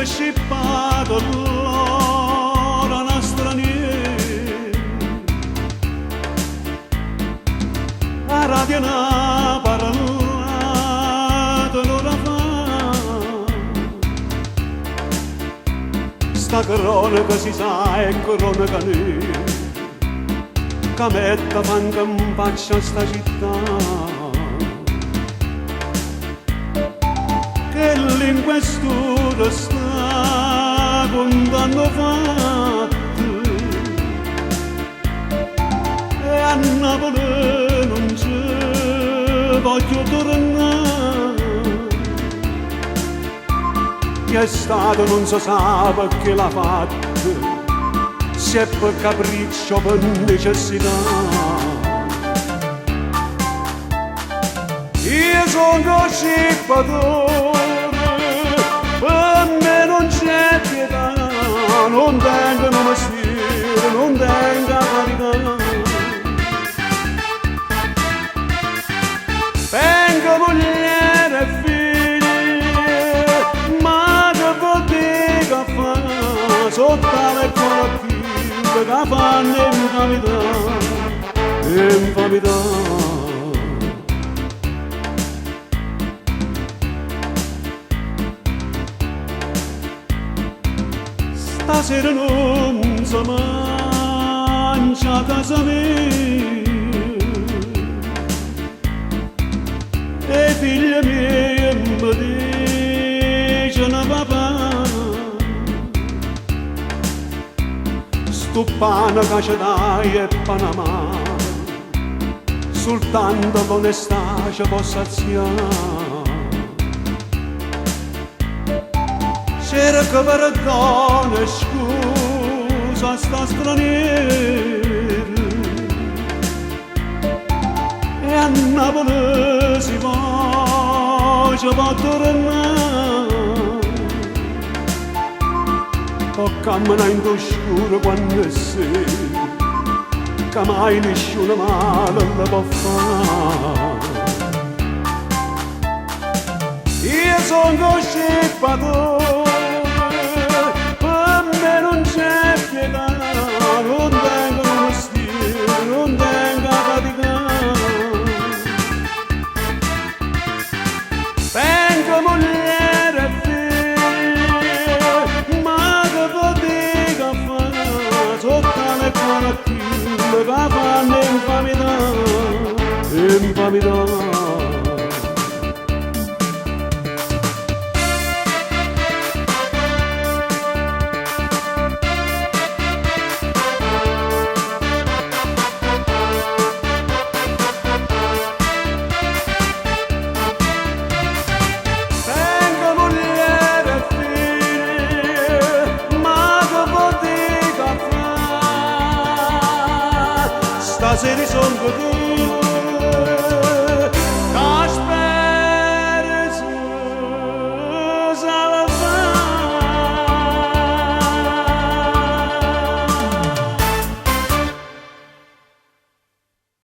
scippato l'ora una straniera, la radio n'ha parlato l'ora fa, sta cronaca si sa è cronaca nera, che metta manca in faccia sta città. Che l'inquestura sta quando fatto e a Napoli non ci voglio tornare, che è stato non si sa perché l'ha fatto, se è per capriccio o per necessità. Io sono scippatore, per me non c'è pietà, non tengo un mestiere, non tengo carità. Tengo moglie e figli, ma che vuol dire che fa, sotto le collettive che fanno infamità. Stasera non si mangia a casa mia e figli miei mi dicono papà, sto pane che ci dai è Panama, soltanto l'onestà ci può saziare. C'era che perdono e scusa sta straniera, e a Napoli si può tornare, può camminare in oscuro quando è sera, che mai nessuno male la può fare. Io sono scippatore, per me non c'è pietà, non tengo un mestiere, non tengo fatica. Tengo moglie e figli, ma che vuol dire che fa, sotto le collettive che fanno infamità. Stasera sono